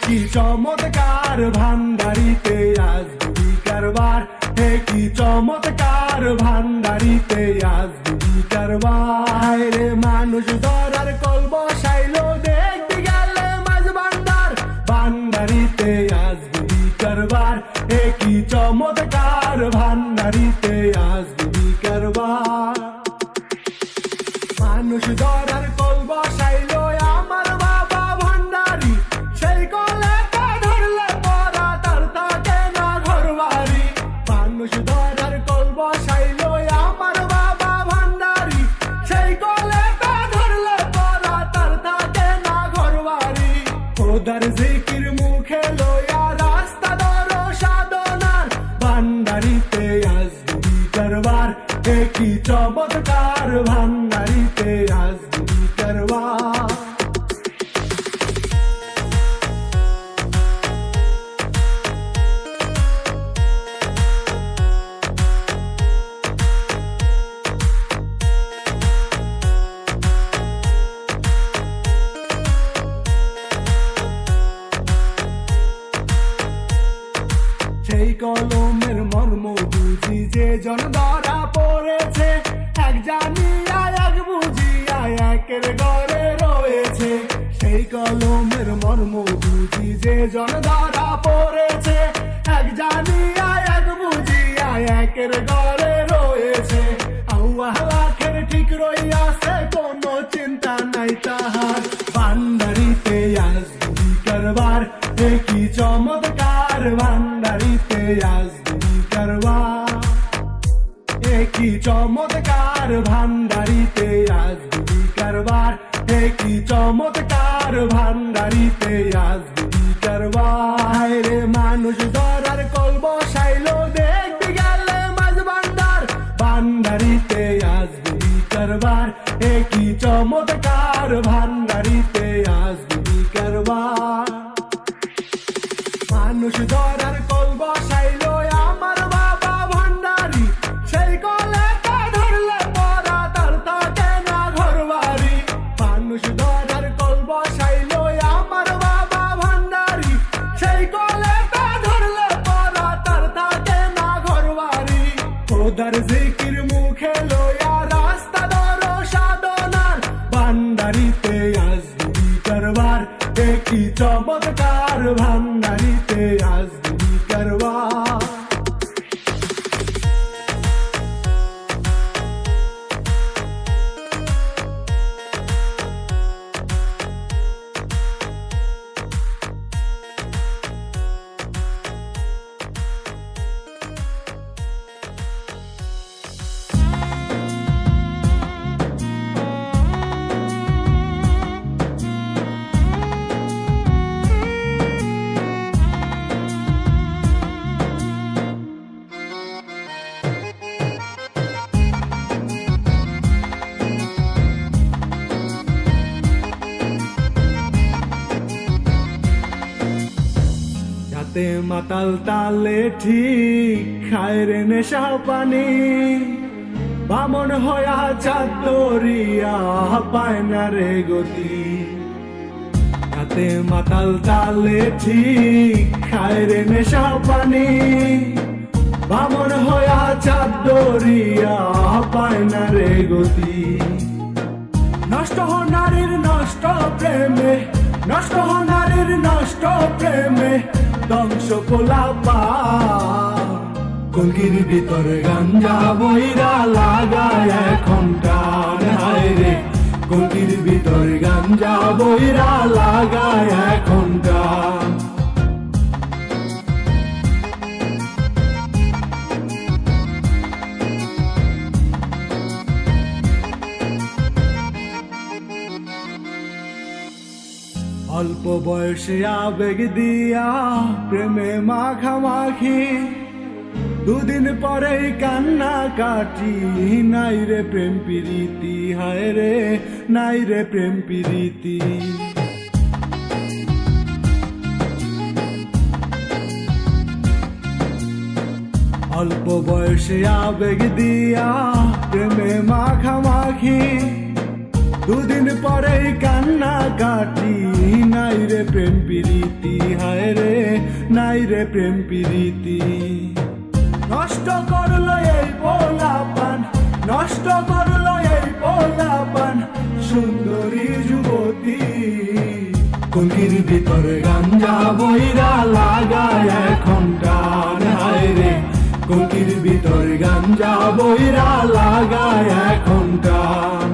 কি চমৎকার ভান্ডারিতে আজ বুড়ি কারবার, কি চমৎকার ভান্ডারিতে আজ বুড়ি কারবার। রে মানুষ ধরার কল বসাইলো দেখতে গেলে মাঝ ভান্ডার, ভান্ডারিতে আজ বুড়ি কারবার, কি চমৎকার ভান্ডারিতে আজ বুড়ি কারবার। মানুষ ধরার কল বসাইলো আমার বাবা ভান্ডারি, সেই কলে ধরলে পরা তার থাকে না ঘর বাড়ি। মানুষ ধরার কল বসাইলো আমার বাবা ভান্ডারি, সেই কলে ধরলে পরা তার থাকে না ঘর বাড়ি। খোদার জিকির মুখে লইয়া রাস্তা ধরো সাধনার, ভান্ডারিতে আজ বুড়ি কারবার, কি চমৎকার ভান্ডারিতে আজ বুড়ি কারবার। সেই কলমের মর্ম বুঝি যে জন ধরা পড়েছে, এক জানিয়া এক বুঝিয়া একের ঘরে রয়েছে। সেই কলমের মর্ম বুঝি যে জন ধরা পড়েছে, এক জানিয়া এক বুঝিয়া একের ঘরে রয়েছে। আল্লাহ লাখের ঠিক রইয়াছে, কোনো চিন্তা নাই তাহার, ভান্ডারিতে আজ বুড়ি কারবার, কি চমৎকার ভান্ডারিতে আজ বুড়ি কারবার। কি চমৎকার ভান্ডারিতে আজ বুড়ি কারবার, কি চমৎকার ভান্ডারিতে আজ বুড়ি কারবার। রে মানুষ ধরার কল বসাইলো দেখতে গেলে মাঝ ভান্ডার, ভান্ডারিতে আজ বুড়ি কারবার, কি চমৎকার ভান্ডারিতে আজ বুড়ি কারবার। মানুষ ধরার কল বসাইলো আমার বাবা ভান্ডারি, সেই কলে ধরলে পরা তার থাকে না ঘর বাড়ি। মানুষ ধরার কল বসাইলো আমার বাবা ভান্ডারি, সেই কলে ধরলে পরা তার থাকে না ঘর বাড়ি। খোদার জিকির মুখে লইয়া রাস্তা ধরো সাধনার, ভান্ডারিতে আজ বুড়ি কারবার, কি চমৎকার ভান্ডারিতে আজ বুড়ি কারবার। মাতাল তালে ঠিক খায় রে নেশা পানি, বামন হয়া চাঁদরিয়া পায় না রে গতি। রাতে মাতাল তালে ঠিক খায় রে নেশা পানি, বামন হয়া চাঁদরিয়া পায় না রে গতি। নষ্ট হ নারীর নষ্ট প্রেমে, নষ্ট হ নারীর নষ্ট প্রেমে, ধ্বংস পোলাপা। কলকির ভিতর গাঞ্জা বইরা লাগায় এখন টান, হায় রে কলকির ভিতর গাঞ্জা বইরা লাগায় এখন টান। অল্প বয়সে আবেগ দিয়া প্রেমে মাখামাখি, দুদিন পরেই কান্না কাটি। নাই রে প্রেম প্রীতি, হায় রে নাই রে প্রেম প্রীতি। অল্প বয়সে আবেগ দিয়া প্রেমে মাখামাখি, দুদিন পরেই কান্না কাটি। নাই রে প্রেম প্রীতি, হায় রে নাই রে প্রেম প্রীতি। নষ্ট করলো এই পোলাপান, নষ্ট করলো এই পোলাপান সুন্দরী যুবতী। কলকির ভিতরে গাঞ্জা বইরা লাগায় এখন টান, হায় রে কলকির ভিতরে গাঞ্জা বইরা লাগায় এখন টান।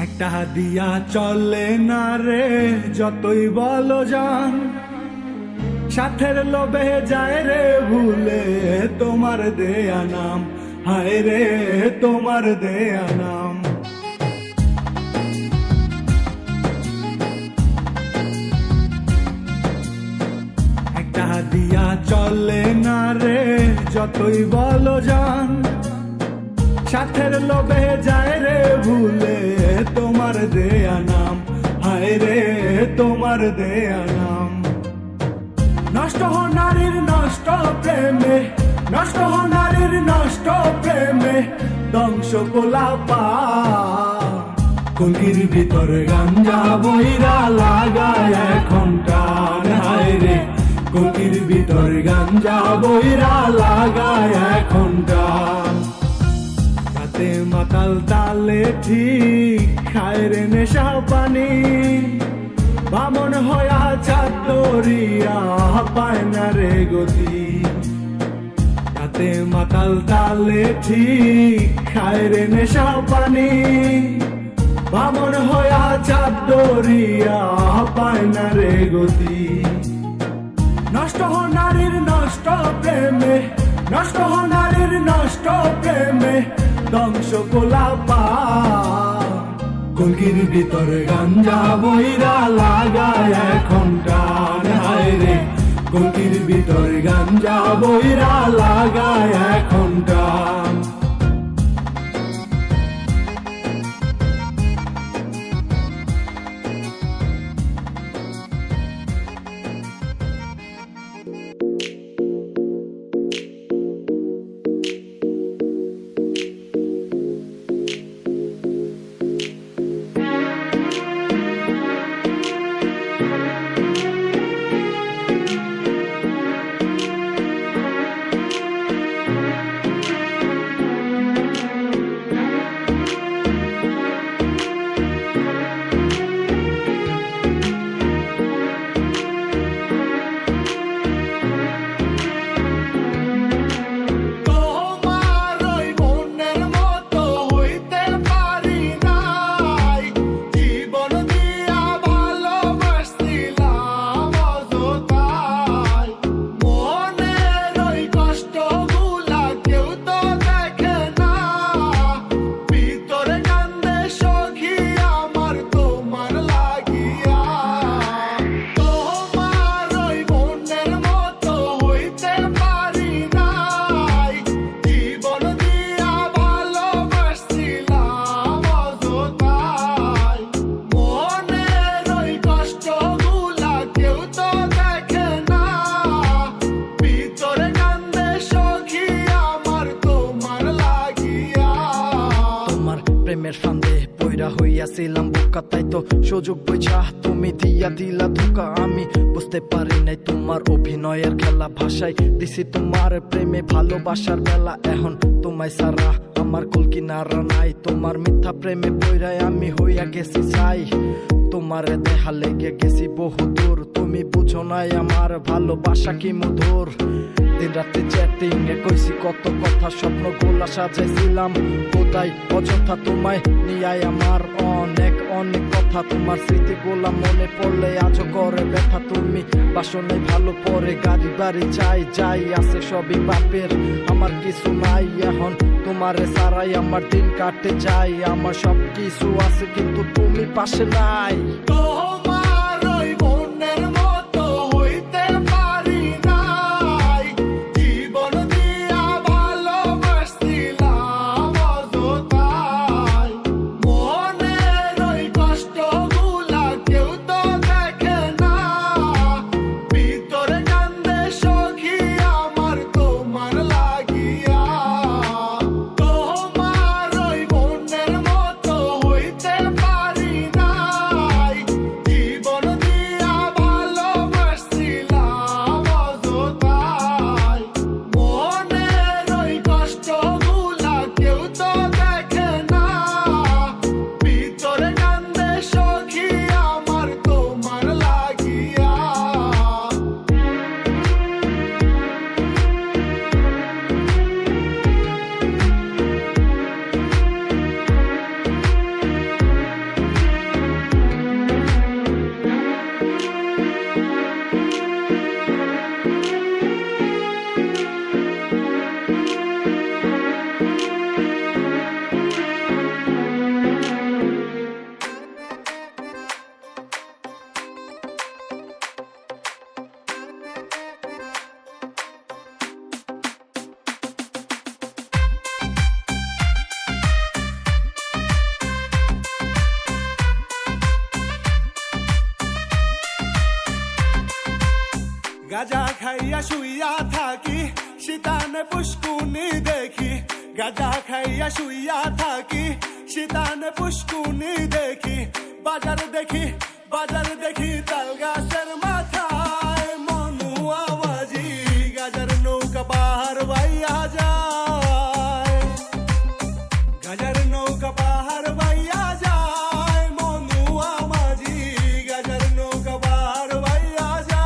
একটা দিয়া চলে না রে যতই বলো জান, সাথের লোভে যায় রে ভুলে তোমার দেয়া নাম, হায় রে তোমার দেয়া নাম। একটা দিয়া চলে না রে যতই বলো জান, সাথের লোভে যায় রে ভুলে তোমার দেয়া নাম, হায় রে তোমার দেয়া নাম। নষ্ট হ নারীর নষ্ট প্রেমে, নষ্ট হ নারীর নষ্ট প্রেমে ধ্বংস পোলাপান। কলকির ভিতরে গাঞ্জা বইরা লাগায় এখন টান, হায় রে কলকির ভিতরে গাঞ্জা বইরা লাগায় এখন টান। রাতে মাতাল তালে ঠিক খায় রে নেশা পানি, বামন হয়া চাদরিয়া পায় না রে গতি। রাতে মাতাল তালে ঠিক খায় রে নেশা পানি, বামন হয়া চাদরিয়া পায় না রে গতি। নষ্ট হ নারীর নষ্ট প্রেমে, নষ্ট হ নারীর নষ্ট প্রেমে ধ্বংস পোলাপান। কলকির ভিতরে গাঞ্জা বইরা লাগায় এখন টান, হায় রে কলকির ভিতরে গাঞ্জা বইরা লাগায় এখন টান। প্রেমের ফান্দে পয়রা হইয়াছিলাম বোকা, তাই তো সুযোগ বুঝা তুমি দিয়া দিলা ধোকা। আমি বুঝতে পারি নাই তোমার অভিনয়ের খেলা, ভাষায় দিছি তোমার প্রেমে ভালোবাসার বেলা। এখন তোমায় সারা আমার কলকি নারা নাই, তোমার মিথ্যা প্রেমে পয়রায় আমি হইয়া গেছি চাই। তোমার দেহা লেগে গেছি বহু দূর, তুমি বুঝো নাই আমার ভালোবাসা কি মধুর। দিন রাতে চ্যাটিং এ কইছি কত কথা, স্বপ্ন গোলা সাজাইছিলাম কোথায় অযথা। তোমায় নিয়াই আমার অনেক অনেক কথা, তোমার স্মৃতি গোলা মনে পড়লে আজও করে ব্যথা। তুমি বাসনে ভালো পরে গাড়ি বাড়ি যাই যাই, আছে সবই বাপের আমার কিছু নাই। এখন তোমারে সারাই আমার দিন কাটে যায়, আমার সব কিছু আছে কিন্তু তুমি পাশে নাই। মনের মতো হইতে পারি নাই, জীবন দিয়ে খাইয়া শুইয়া থাকি শীতানে পুষ্কুনি দেখি গাঁজা খাইয়া শুইয়া থাকি শীতানে পুষ্কুনি দেখি বাজার দেখি তাল গাছের মাথায় মনুয়া মাঝি গাজার নৌকা পাহাড় বাইয়া যায় গাজার নৌকা পাহাড় বাইয়া যায় মনুয়া মাঝি গাজার নৌকা পাহাড় বাইয়া যায়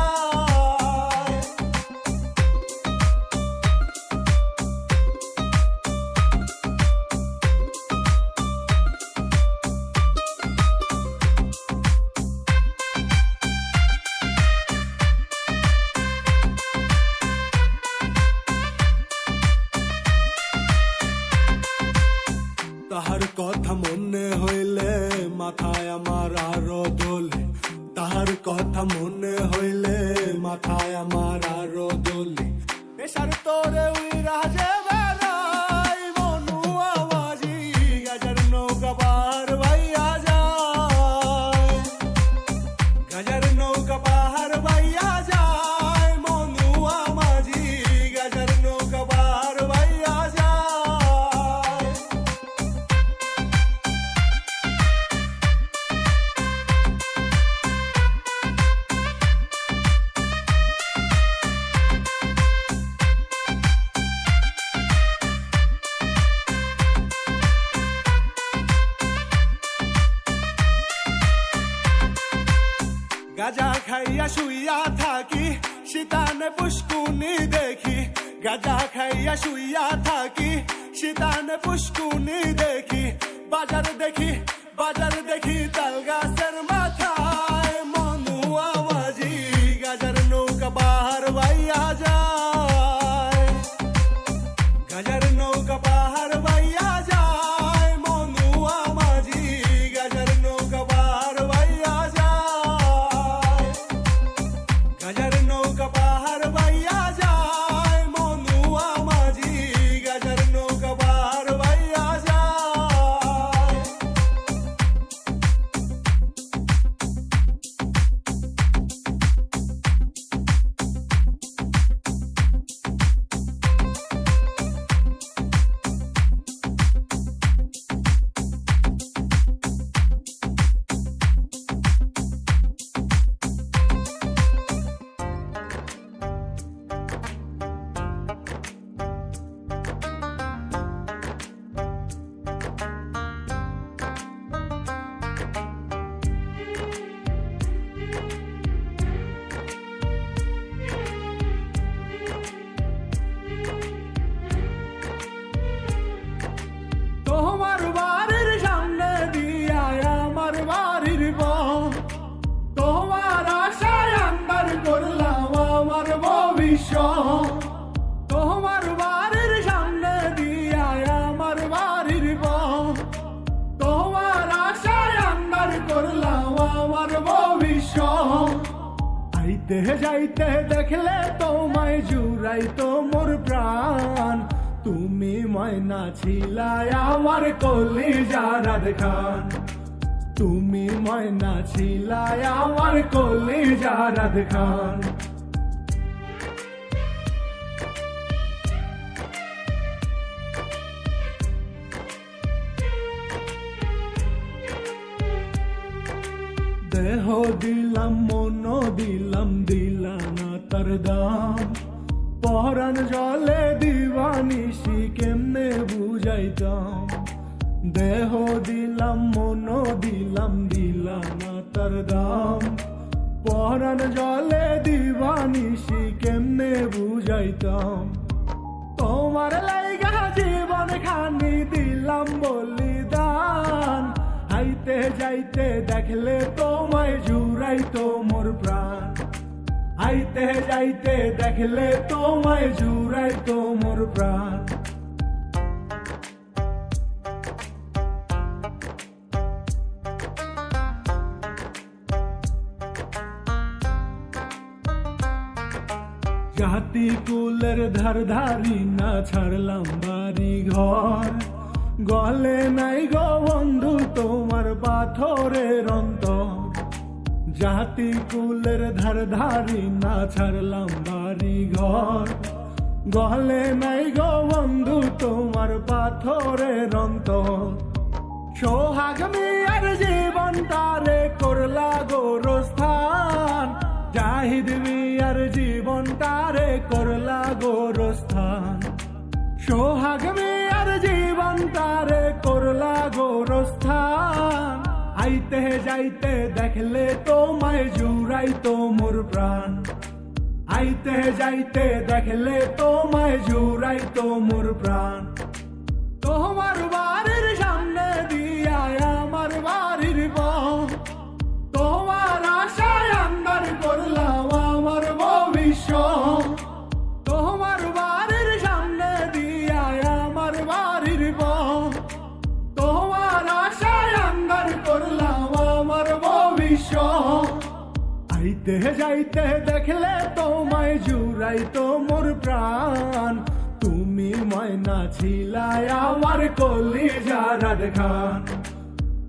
তাহার কথা মনে হইলে মাথায় আমার আরো দোলে তাহার কথা মনে হইলে মাথায় আমার আরো দোলে পেশার তোরে উইরা যে বেড়াই মনুয়া মাঝি গাজার নৌকা পাহাড় বাইয়া যায় গাজার নৌকা পাহাড় বাইয়া যায় মনুয়া মাঝি গাজার নৌকা পাহাড় বাইয়া যায় গাজা খাইয়া শুইয়া থাকি শীতানে পুষ্কুনি দেখি গাজা খাইয়া শুইয়া থাকি শীতানে পুষ্কুনি দেখি বাজার দেখি তাল গাছের মাথায় মনুয়া মাঝি গাজার নৌকা পাহাড় বাইয়া যায় গাজার নৌকা পাহাড় বাইয়া যায় মনুয়া মাঝি গাজার নৌকা পাহাড় বাইয়া যায় গাজার নৌকা পাহাড় বাইয়া যায় মনুয়া মাঝি গাজার নৌকা পাহাড় বাইয়া যায় তোমার বাড়ির সামনে দিয়া আমার বাড়ির তোমার আশায় আন্দার করলাম আমার ভবিষ্যৎ তোমার বাড়ির সামনে দিয়া আমার বাড়ির তোমার আশায় আন্দার করলাম আমার ভবিষ্যৎ আইতে যাইতে দেখলে তোমায় জুড়াই তো মোর প্রাণ তুমি ময়না ছিলায় আমার কলিজার খান তুমি ময়না ছিলায় আমার কলিজার খান দেহ দিলাম মন দিলাম দিলানা তার দাম পরাণ জলে দিবানিশি কেমনে বুঝাইতাম দেহ দিলাম মন দিলাম দিলানা তার দাম পরাণ জলে দিবানিশি কেমনে বুঝাইতাম তোমার লাইগা জীবন খানি দিলাম বলিদান আইতে যাইতে দেখলে তোমায় জুড়াই তো মোর প্রাণ আইতে যাইতে দেখলে তোমায় জুড়াই তো মোর প্রাণ জাতি কুলের ধারধারি না ছাড়লাম বাড়ি ঘর গলে নাই গো বন্ধু তোমার পাথরের অন্তর জাতি কুলের ধার ধারি না ছাড়লাম বাড়ি ঘর গহলে নাই গো বন্ধু তোমার পাথরের অন্তর সোহাগ মিয়ার জীবনটারে করলা গোরস্থান জাহিদ মিয়ার জীবনটারে করলা গোরস্থান সোহাগ মিয়ার জীবনটারে করলা গোরস্থান আইতে যাইতে দেখলে তোমায় জুড়াইতো মোর প্রাণ আইতে যাইতে দেখলে তোমায় জুড়াইতো মোর প্রাণ তোমার বাড়ির সামনে দিয়া আমার বাড়ির পথ তোমার আশায় আন্দার করলাম আমার ভবিষ্যৎ তোমার বাড়ির সামনে দিয়া আমার বাড়ির পথ তোমার আশায় আন্দার করলাম আমার ভবিষ্যৎ আইতে যাইতে দেখলে তোমায় জুড়াইতো মোর প্রাণ তুমি ময়না ছিলাই আমার কলিজার খান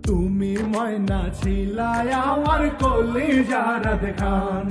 তুমি ময়না ছিলাই আমার কলিজার খান